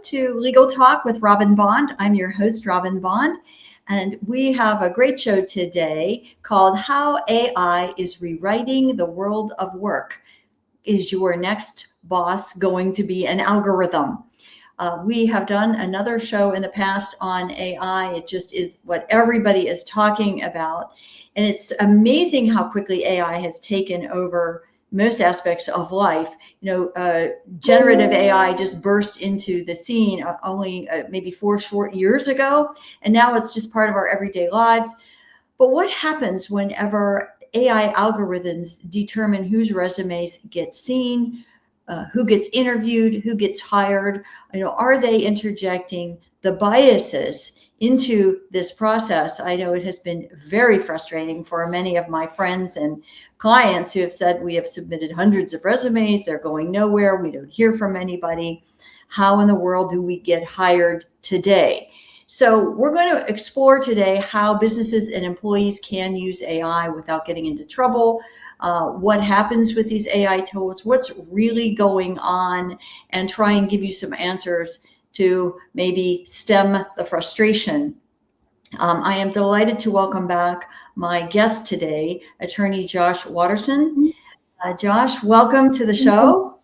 to Legal Talk with Robin Bond. I'm your host, Robin Bond, and we have a great show today called How AI is Rewriting the World of Work. Is your next boss going to be an algorithm? We have done another show in the past on AI. It just is what everybody is talking about. And it's amazing how quickly AI has taken over most aspects of life. Generative AI just burst into the scene only maybe 4 short years ago. And now it's just part of our everyday lives. But what happens whenever AI algorithms determine whose resumes get seen, who gets interviewed, who gets hired? Are they interjecting the biases into this process? I know it has been very frustrating for many of my friends and clients who have said, we have submitted hundreds of resumes, they're going nowhere, we don't hear from anybody. How in the world do we get hired today? So we're going to explore today how businesses and employees can use AI without getting into trouble, what happens with these AI tools, what's really going on, and try and give you some answers to maybe stem the frustration. I am delighted to welcome back my guest today, attorney Josh Waterston. Josh, welcome to the show.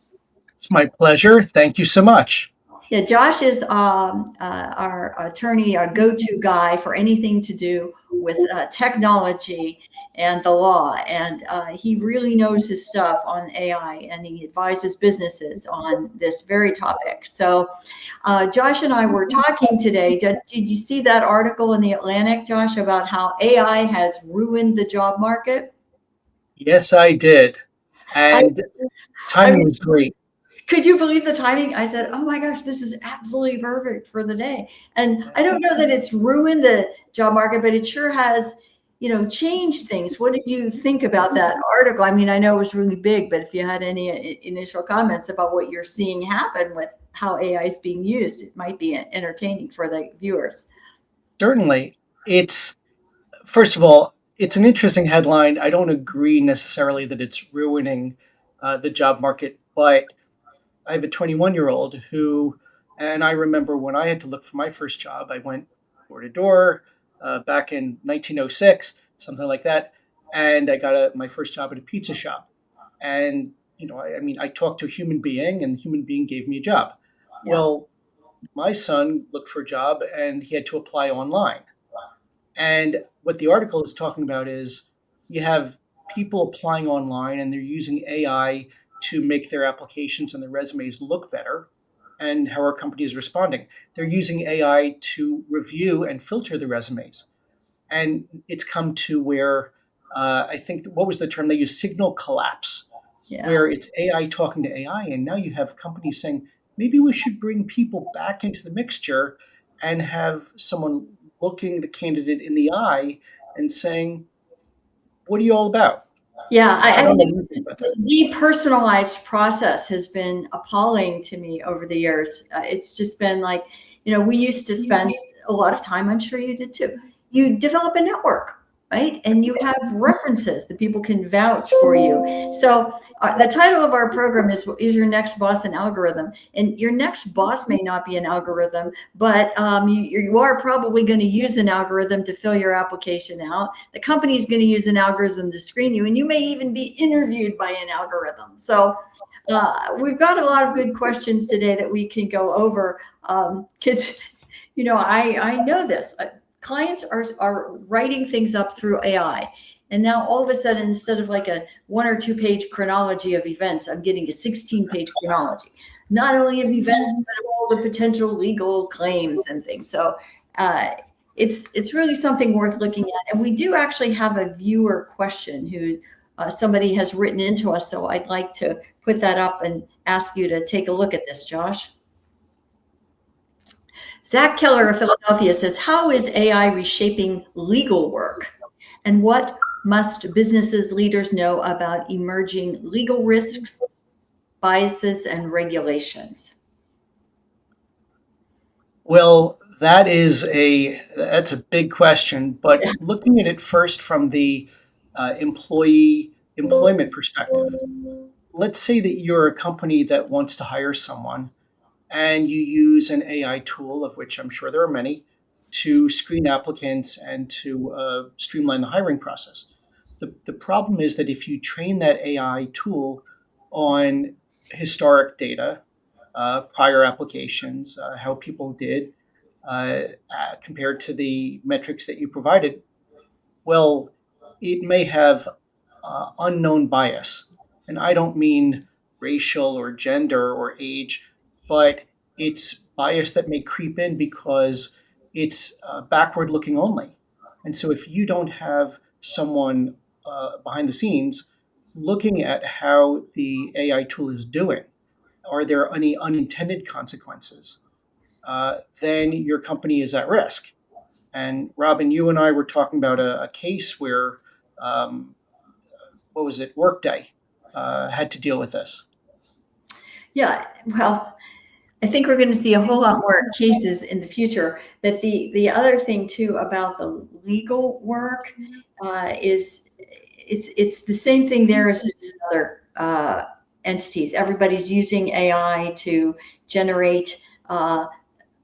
It's my pleasure. Thank you so much. Yeah, Josh is our attorney, our go-to guy for anything to do with technology and the law. And he really knows his stuff on AI, and he advises businesses on this very topic. So Josh and I were talking today. Did you see that article in The Atlantic, Josh, about how AI has ruined the job market? Yes, I did. And timing was great. Could you believe the timing? I said, oh my gosh, this is absolutely perfect for the day. And I don't know that it's ruined the job market, but it sure has, changed things. What did you think about that article? I mean, I know it was really big, but if you had any initial comments about what you're seeing happen with how AI is being used, it might be entertaining for the viewers. Certainly. First of all, it's an interesting headline. I don't agree necessarily that it's ruining the job market, but I have a 21-year-old and I remember when I had to look for my first job, I went door to door back in 1906, something like that. And I got my first job at a pizza shop. And, I talked to a human being, and the human being gave me a job. Yeah. Well, my son looked for a job and he had to apply online. And what the article is talking about is you have people applying online and they're using AI to make their applications and their resumes look better, and how our company is responding. They're using AI to review and filter the resumes. And it's come to where I think, what was the term they use? Signal collapse, where it's AI talking to AI. And now you have companies saying, maybe we should bring people back into the mixture and have someone looking the candidate in the eye and saying, what are you all about? Yeah, I think the depersonalized process has been appalling to me over the years. It's just been like, we used to spend a lot of time, I'm sure you did too. You develop a network, right? And you have references that people can vouch for you. So the title of our program is Your Next Boss an Algorithm? And your next boss may not be an algorithm, but you are probably going to use an algorithm to fill your application out. The company is going to use an algorithm to screen you, and you may even be interviewed by an algorithm. So we've got a lot of good questions today that we can go over because, I know this. Clients are writing things up through AI. And now all of a sudden, instead of like a 1 or 2 page chronology of events, I'm getting a 16-page chronology, not only of events, but of all the potential legal claims and things. So it's really something worth looking at. And we do actually have a viewer question who somebody has written into us. So I'd like to put that up and ask you to take a look at this, Josh. Zach Keller of Philadelphia says, how is AI reshaping legal work? And what must businesses leaders know about emerging legal risks, biases, and regulations? Well, that's a big question, but looking at it first from the employment perspective, let's say that you're a company that wants to hire someone and you use an AI tool, of which I'm sure there are many, to screen applicants and to streamline the hiring process. The problem is that if you train that AI tool on historic data, prior applications, how people did compared to the metrics that you provided, well, it may have unknown bias. And I don't mean racial or gender or age, but it's bias that may creep in because it's backward looking only. And so if you don't have someone behind the scenes looking at how the AI tool is doing, are there any unintended consequences? Then your company is at risk. And Robin, you and I were talking about a case where, um, what was it, Workday had to deal with this. Yeah, well, I think we're going to see a whole lot more cases in the future. But the other thing too about the legal work is it's the same thing there as other entities. Everybody's using AI to generate the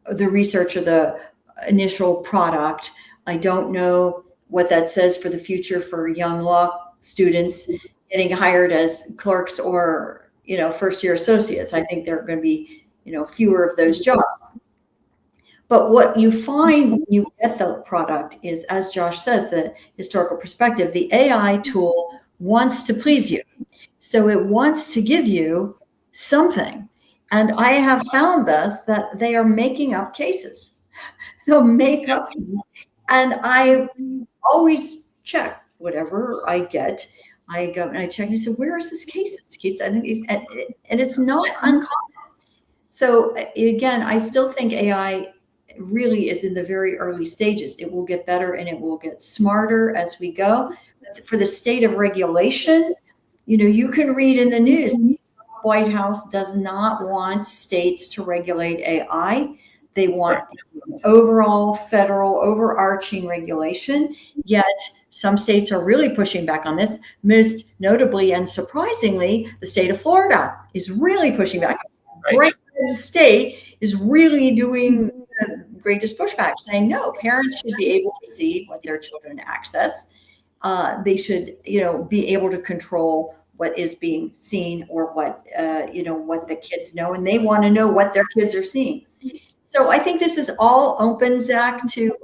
research or the initial product. I don't know what that says for the future for young law students getting hired as clerks or first year associates. I think there are going to be fewer of those jobs. But what you find when you get the product is, as Josh says, the historical perspective, the AI tool wants to please you. So it wants to give you something. And I have found this, that they are making up cases. They'll make up, and I always check whatever I get. I go and I check and I say, where is this case? This case, and it's not uncommon. So again, I still think AI really is in the very early stages. It will get better and it will get smarter as we go. For the state of regulation, you can read in the news, the White House does not want states to regulate AI. They want overall federal overarching regulation, yet some states are really pushing back on this. Most notably and surprisingly, the state of Florida is really pushing back. Right. The state is really doing the greatest pushback, saying no, parents should be able to see what their children access. They should, be able to control what is being seen or what the kids know, and they want to know what their kids are seeing. So I think this is all open, Zach, to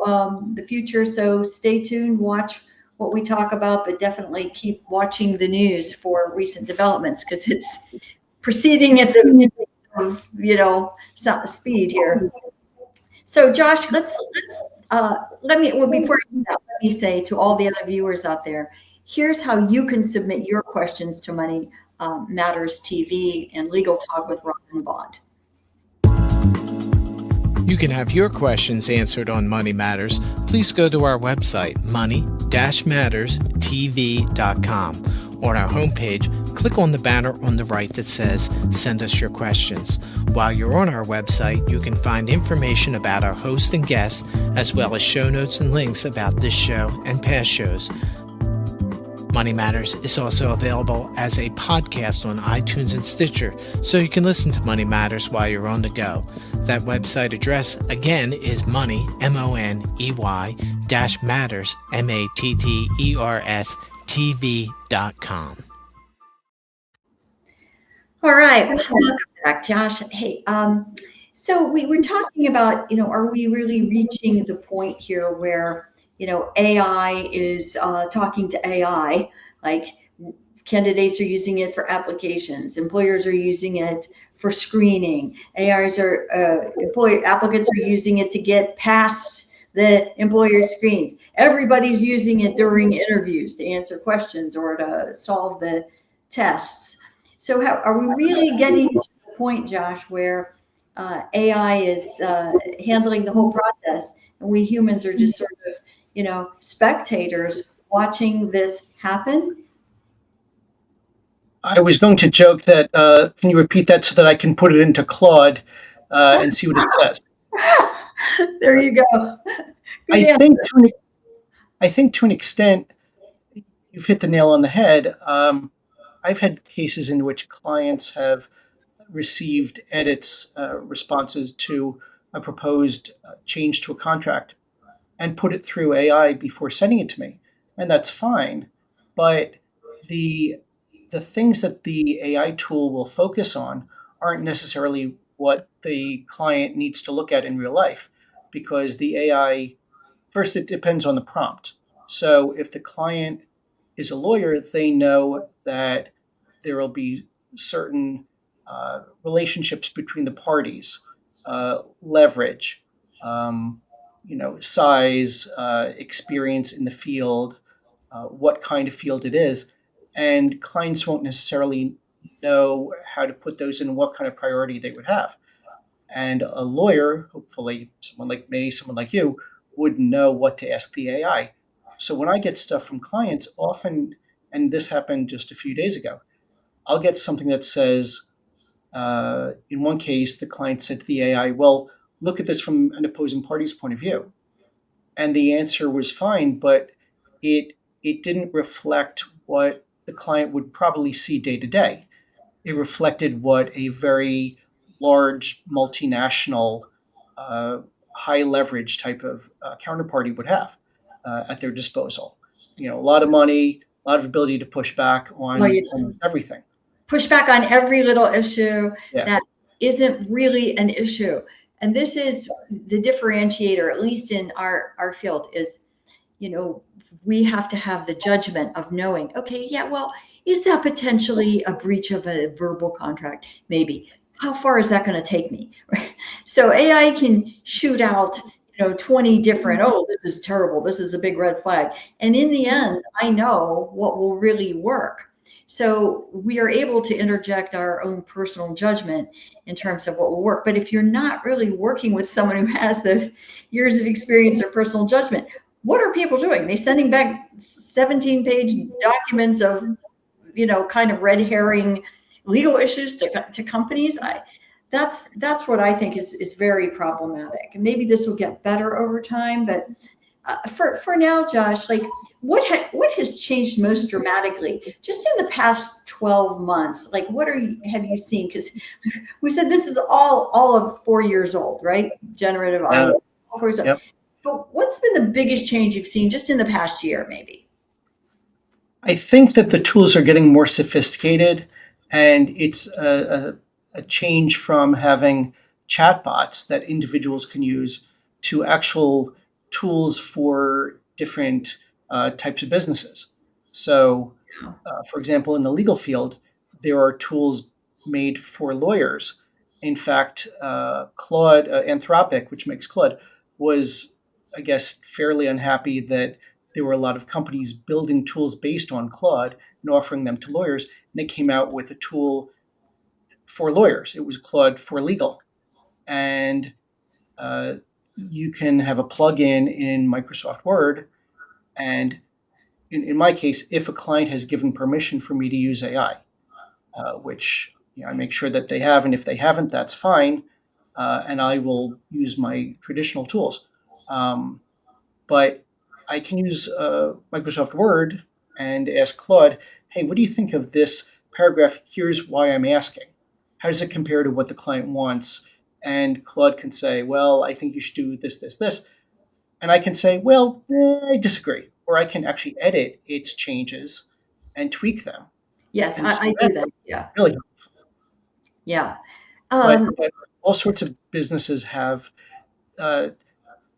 the future. So stay tuned, watch what we talk about, but definitely keep watching the news for recent developments because it's proceeding at the speed here. So Josh, let me say to all the other viewers out there, here's how you can submit your questions to Money Matters TV and Legal Talk with Robin Bond. You can have your questions answered on Money Matters. Please go to our website, money-matterstv.com. On our homepage, click on the banner on the right that says, Send us your questions. While you're on our website, you can find information about our host and guests, as well as show notes and links about this show and past shows. Money Matters is also available as a podcast on iTunes and Stitcher, so you can listen to Money Matters while you're on the go. That website address, again, is money, MONEY, -matters, MATTERS, TV.com. All right. Welcome back, Josh. Hey, so we were talking about, are we really reaching the point here where, AI is talking to AI, like candidates are using it for applications, employers are using it for screening, applicants are using it to get past the employer screens. Everybody's using it during interviews to answer questions or to solve the tests. So are we really getting to the point, Josh, where AI is handling the whole process and we humans are just sort of, spectators watching this happen? I was going to joke that, can you repeat that so that I can put it into Claude and see what it says? There you go. I think to an extent, you've hit the nail on the head. I've had cases in which clients have received edits, responses to a proposed change to a contract and put it through AI before sending it to me, and that's fine. But the the things that the AI tool will focus on aren't necessarily what the client needs to look at in real life, because the AI, first, it depends on the prompt. So if the client is a lawyer, they know that there will be certain relationships between the parties, leverage, um, size, experience in the field, what kind of field it is, and clients won't necessarily know how to put those in, what kind of priority they would have. And a lawyer, hopefully someone like me, someone like you, would know what to ask the AI. So when I get stuff from clients, often, and this happened just a few days ago, I'll get something that says, in one case, the client said to the AI, well, look at this from an opposing party's point of view. And the answer was fine, but it didn't reflect what the client would probably see day to day. It reflected what a very large multinational, high leverage type of counterparty would have at their disposal. A lot of money, a lot of ability to push back on almost everything. Push back on every little issue Yeah. that isn't really an issue. And this is the differentiator, at least in our field, is, we have to have the judgment of knowing, okay, yeah, well, is that potentially a breach of a verbal contract? Maybe. How far is that going to take me? So AI can shoot out, 20 different, oh, this is terrible, this is a big red flag. And in the end, I know what will really work. So we are able to interject our own personal judgment in terms of what will work. But if you're not really working with someone who has the years of experience or personal judgment, what are people doing? They're sending back 17-page documents of, kind of red herring legal issues to companies. That's what I think is very problematic. And maybe this will get better over time, but for now, Josh, like what has changed most dramatically just in the past 12 months? Like have you seen? Because we said this is all of 4 years old, right? Generative AI. 4 years old. Yep. But what's been the biggest change you've seen just in the past year, maybe? I think that the tools are getting more sophisticated, and it's a change from having chatbots that individuals can use to actual tools for different types of businesses. So, for example, in the legal field, there are tools made for lawyers. In fact, Claude, Anthropic, which makes Claude, was, I guess, fairly unhappy that there were a lot of companies building tools based on Claude and offering them to lawyers. And they came out with a tool for lawyers. It was Claude for legal. And you can have a plugin in Microsoft Word. And in my case, if a client has given permission for me to use AI, which I make sure that they have, and if they haven't, that's fine. And I will use my traditional tools. But I can use Microsoft Word and ask Claude, hey, what do you think of this paragraph? Here's why I'm asking. How does it compare to what the client wants? And Claude can say, well, I think you should do this, this, this. And I can say, well, I disagree. Or I can actually edit its changes and tweak them. Yes, And I do that. Yeah. Really helpful. Yeah. But all sorts of businesses have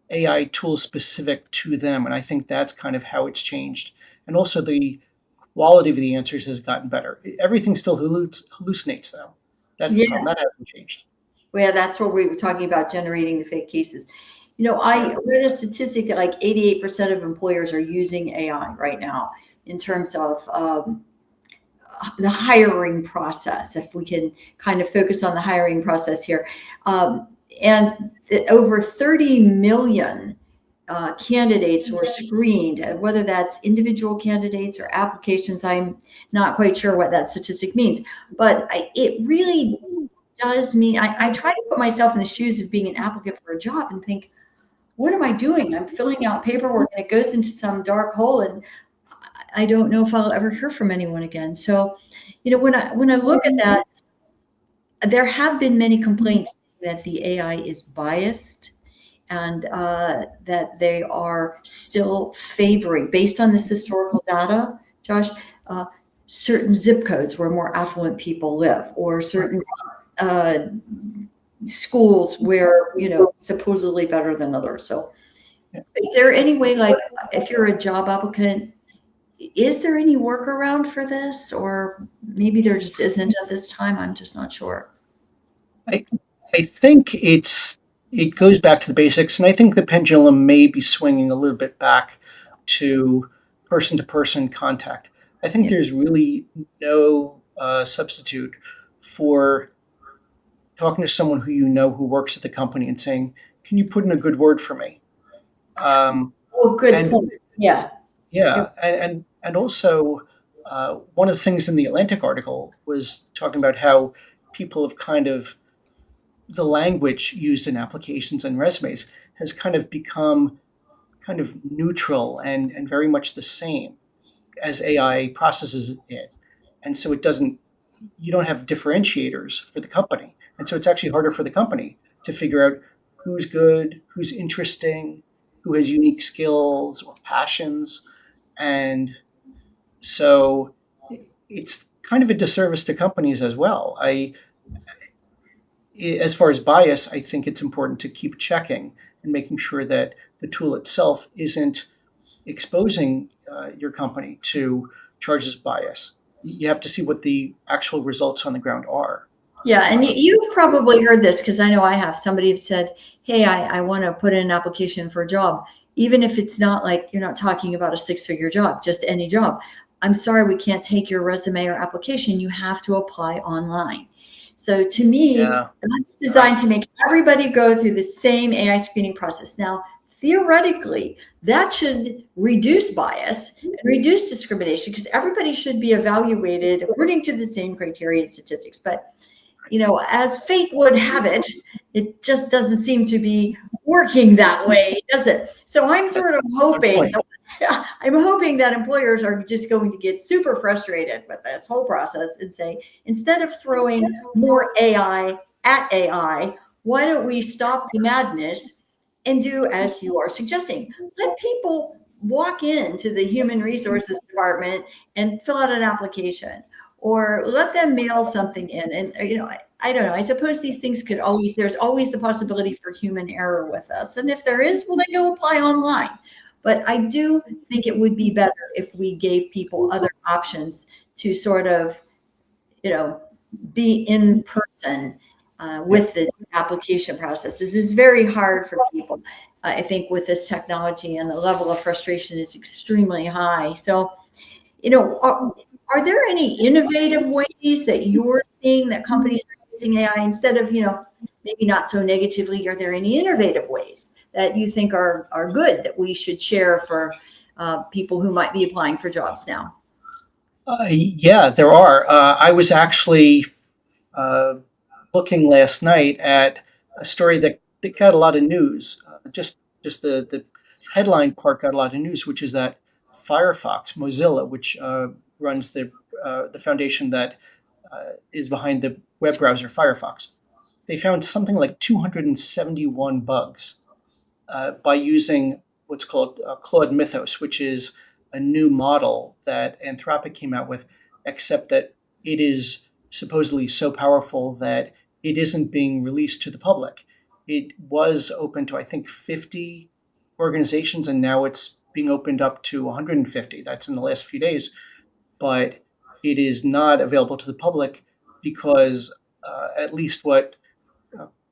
AI tools specific to them. And I think that's kind of how it's changed. And also the quality of the answers has gotten better. Everything still hallucinates, though. That's the problem. That hasn't changed. Well, yeah, that's what we were talking about, generating the fake cases. I read a statistic that like 88% of employers are using AI right now in terms of the hiring process, if we can kind of focus on the hiring process here. And over 30 million candidates were screened, whether that's individual candidates or applications. I'm not quite sure what that statistic means, but it really does mean, I try to put myself in the shoes of being an applicant for a job and think, what am I doing? I'm filling out paperwork and it goes into some dark hole, and I don't know if I'll ever hear from anyone again. So, when I look at that, there have been many complaints that the AI is biased and that they are still favoring, based on this historical data, Josh, uh, certain zip codes where more affluent people live, or certain uh, schools where, supposedly better than others. So is there any way, like, if you're a job applicant, is there any workaround for this? Or maybe there just isn't at this time. I'm just not sure. I, I think it goes back to the basics, and I think the pendulum may be swinging a little bit back to person contact. I think Yeah. there's really no substitute for talking to someone who who works at the company and saying, "Can you put in a good word for me?" Oh, good And point. Yeah. yeah, and also one of the things in the Atlantic article was talking about how people have kind of the language used in applications and resumes has kind of become kind of neutral and very much the same as AI processes it. And so you don't have differentiators for the company. And so it's actually harder for the company to figure out who's good, who's interesting, who has unique skills or passions. And so it's kind of a disservice to companies as well. As far as bias, I think it's important to keep checking and making sure that the tool itself isn't exposing your company to charges of bias. You have to see what the actual results on the ground are. Yeah, and you've probably heard this, because I know I have. Somebody have said, "Hey, I want to put in an application for a job, even if it's not like you're not talking about a six-figure job, just any job. I'm sorry, we can't take your resume or application. You have to apply online." So to me, Yeah, that's designed to make everybody go through the same AI screening process. Now, theoretically, that should reduce bias and reduce discrimination, because everybody should be evaluated according to the same criteria and statistics. But as fate would have it, it just doesn't seem to be working that way, does it? So I'm sort of good hoping, point. I'm hoping that employers are just going to get super frustrated with this whole process and say, instead of throwing more AI at AI, why don't we stop the madness and do as you are suggesting? Let people walk into the human resources department and fill out an application, or let them mail something in. And I don't know, I suppose these things there's always the possibility for human error with us, and if there is, well, then go apply online. But I do think it would be better if we gave people other options to sort of be in person Yeah. with the application process. This is very hard for people. I think with this technology, and the level of frustration is extremely high. So, are there any innovative ways that you're seeing that companies are using AI, instead of, maybe not so negatively? Are there any innovative ways that you think are good that we should share for people who might be applying for jobs now? Yeah, there are. I was actually uh, looking last night at a story that got a lot of news. Just the headline part got a lot of news, which is that Firefox, Mozilla, which runs the foundation that is behind the web browser Firefox, they found something like 271 bugs by using what's called Claude Mythos, which is a new model that Anthropic came out with, except that it is supposedly so powerful that it isn't being released to the public. It was open to, I think, 50 organizations, and now it's being opened up to 150. That's in the last few days. But it is not available to the public because, at least what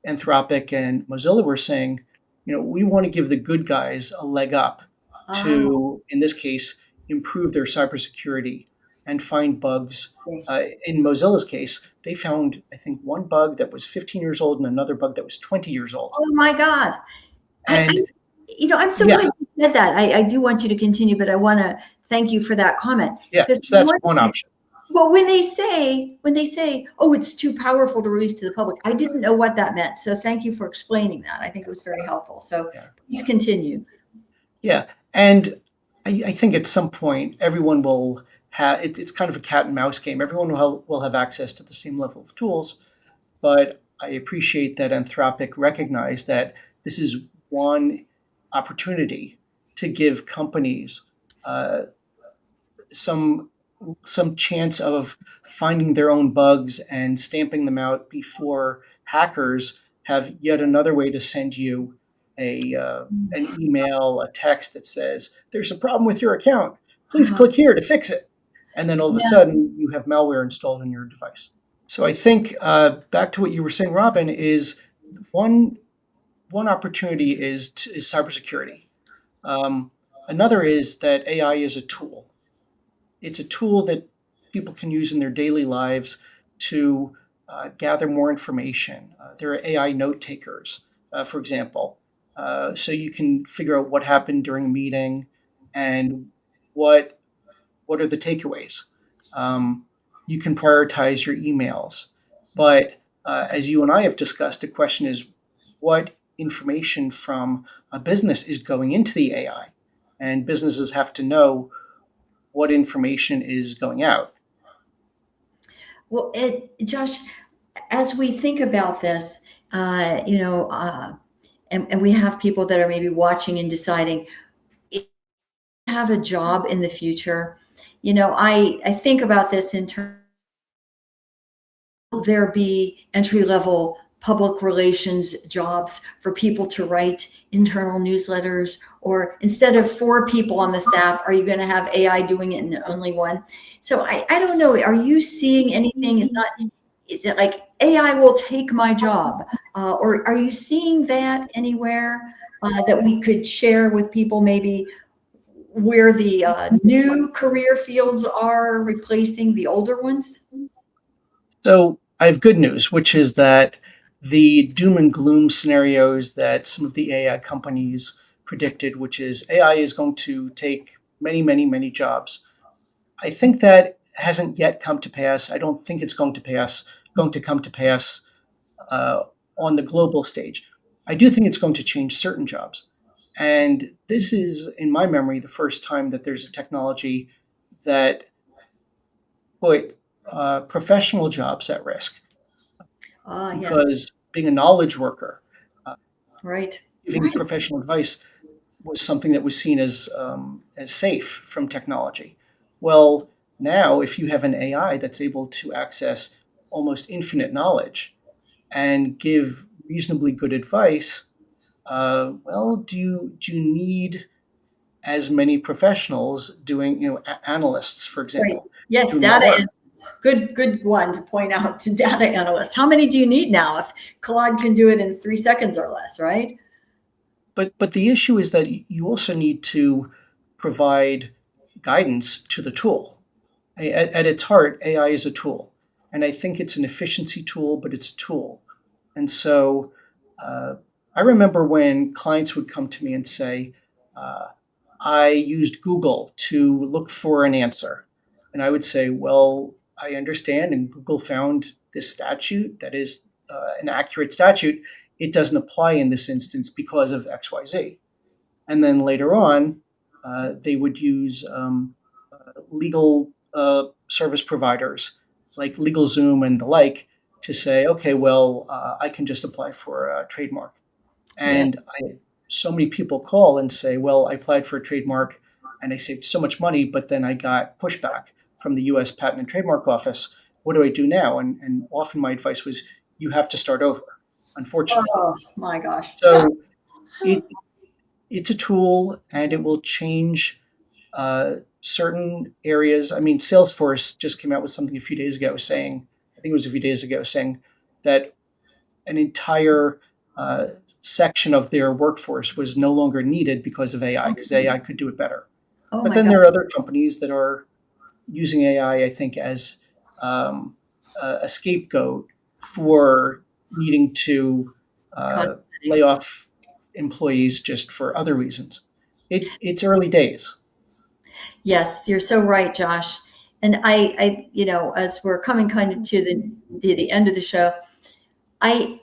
Anthropic and Mozilla were saying, we want to give the good guys a leg up Ah, to, in this case, improve their cybersecurity and find bugs. In Mozilla's case, they found, I think, one bug that was 15 years old and another bug that was 20 years old. oh my God. And I'm so yeah, glad you said that. I do want you to continue, but I want to thank you for that comment. yeah, Because so that's one option. well, when they say, "Oh, it's too powerful to release to the public," I didn't know what that meant. So thank you for explaining that. I think it was very helpful. So Yeah. please continue. Yeah. And I think at some point, everyone will have it's kind of a cat and mouse game. Everyone will have access to the same level of tools. but I appreciate that Anthropic recognized that this is one opportunity to give companies uh, some chance of finding their own bugs and stamping them out before hackers have yet another way to send you an email, a text that says there's a problem with your account. Please Uh-huh. click here to fix it, and then all of a Yeah. sudden you have malware installed in your device. So I think back to what you were saying, Robin, is one opportunity is cybersecurity. Um, Another is that AI is a tool. It's a tool that people can use in their daily lives to gather more information. There are AI note takers, for example, so you can figure out what happened during a meeting and what are the takeaways. Um, you can prioritize your emails, but as you and I have discussed, the question is what information from a business is going into the AI, and businesses have to know what information is going out. Well, Josh, as we think about this, and we have people that are maybe watching and deciding if they have a job in the future. I think about this in terms of there be entry level public relations jobs for people to write internal newsletters, or instead of 4 people on the staff, are you going to have AI doing it and only one? So I don't know. Are you seeing anything? Is it like AI will take my job? Or are you seeing that anywhere that we could share with people, maybe where the new career fields are replacing the older ones? So I have good news, which is that the doom and gloom scenarios that some of the AI companies predicted, which is AI is going to take many, many, many jobs. I think that hasn't yet come to pass. I don't think it's going to come to pass uh, on the global stage. I do think it's going to change certain jobs. And this is, in my memory, the first time that there's a technology that put professional jobs at risk. Ah, yes, Because being a knowledge worker, uh, right, giving right. professional advice was something that was seen as safe from technology. Well, now if you have an AI that's able to access almost infinite knowledge and give reasonably good advice, well, do you need as many professionals doing, analysts, for Right. example, Yes, doing that data work? analyst. Good one to point out to data analysts. How many do you need now if Claude can do it in 3 seconds or less, right? But the issue is that you also need to provide guidance to the tool. At its heart, AI is a tool, and I think it's an efficiency tool, but it's a tool. And so uh, I remember when clients would come to me and say, uh, "I used Google to look for an answer," and I would say, "Well, I understand, and Google found this statute that is an accurate statute. It doesn't apply in this instance because of X, Y, Z." And then later on, they would use legal service providers like LegalZoom and the like to say, okay, well, I can just apply for a trademark. Yeah. And so many people call and say, well, I applied for a trademark and I saved so much money, but then I got pushback from the US Patent and Trademark Office. What do I do now? And often my advice was, you have to start over, unfortunately. Oh my gosh. So it it's a tool and it will change certain areas. I mean, Salesforce just came out with something a few days ago saying, I think it was a few days ago, saying that an entire uh, section of their workforce was no longer needed because of AI, because AI could do it better. Oh But my then God. there are other companies that are using AI, I think, as um, a scapegoat for needing to Cost lay cutting. off employees just for other reasons. It's early days. Yes, you're so right, Josh. And as we're coming kind of to the end of the show, I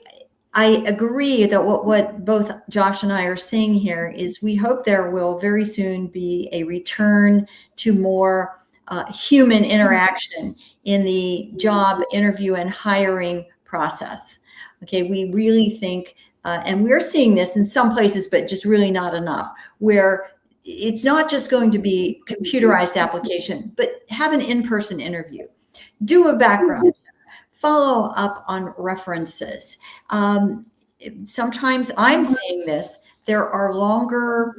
I agree that what both Josh and I are seeing here is we hope there will very soon be a return to more human interaction in the job interview and hiring process. Okay, we really think, and we're seeing this in some places, but just really not enough, where it's not just going to be computerized application, but have an in-person interview, do a background, follow up on references. Sometimes I'm seeing this, there are longer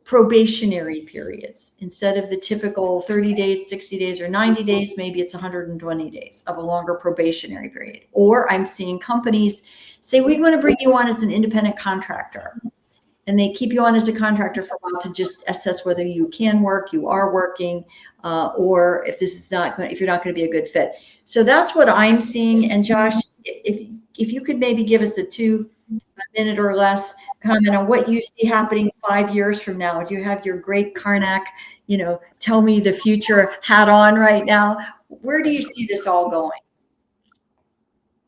probationary periods. Instead of the typical 30 days, 60 days, or 90 days, maybe it's 120 days of a longer probationary period. Or I'm seeing companies say, we want to bring you on as an independent contractor. And they keep you on as a contractor for a while to just assess whether you can work, you are working, or if this is not, if you're not going to be a good fit. So that's what I'm seeing. And Josh, if you could maybe give us a 2-minute or less comment on what you see happening 5 years from now. Do you have your great Karnak, tell me the future hat on right now? Where do you see this all going?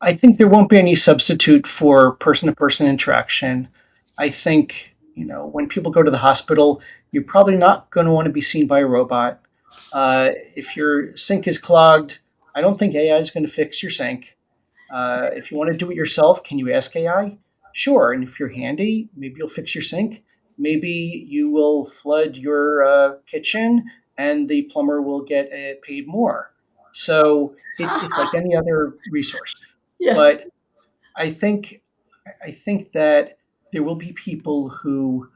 I think there won't be any substitute for person-to-person interaction. I think, when people go to the hospital, you're probably not going to want to be seen by a robot. If your sink is clogged, I don't think AI is going to fix your sink. If you want to do it yourself, can you ask AI? Sure. And if you're handy, maybe you'll fix your sink. Maybe you will flood your kitchen and the plumber will get paid more. So it's like any other resource. Yes. But I think that there will be people who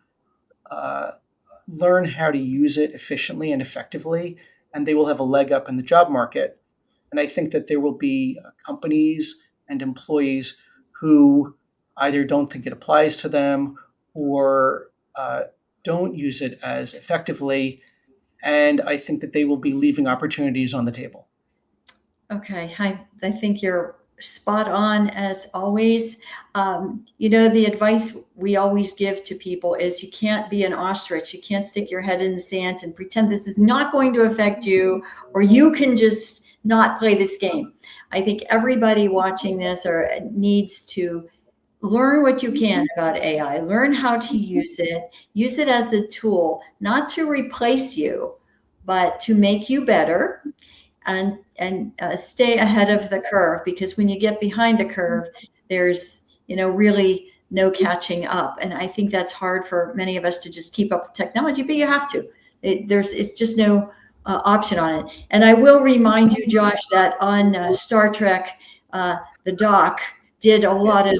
learn how to use it efficiently and effectively, and they will have a leg up in the job market. And I think that there will be companies and employees who either don't think it applies to them or don't use it as effectively. And I think that they will be leaving opportunities on the table. Okay. I think you're spot on as always. The advice we always give to people is you can't be an ostrich. You can't stick your head in the sand and pretend this is not going to affect you, or you can just not play this game. I think everybody watching this needs to learn what you can about AI, learn how to use it as a tool, not to replace you, but to make you better and stay ahead of the curve. Because when you get behind the curve, there's, really no catching up. And I think that's hard for many of us to just keep up with technology, but you have to. It's just no option on it. And I will remind you, Josh, that on Star Trek, the doc did a lot of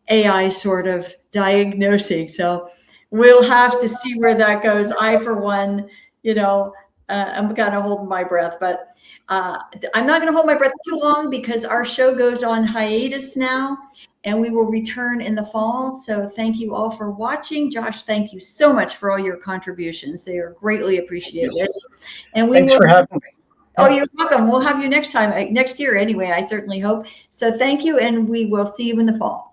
AI sort of diagnosing. So we'll have to see where that goes. I, for one, I'm kind of holding my breath, but I'm not going to hold my breath too long because our show goes on hiatus now and we will return in the fall. So thank you all for watching. Josh, thank you so much for all your contributions. They are greatly appreciated. And Thanks for having me. Oh, you're welcome. We'll have you next time, next year anyway, I certainly hope. So thank you, and we will see you in the fall.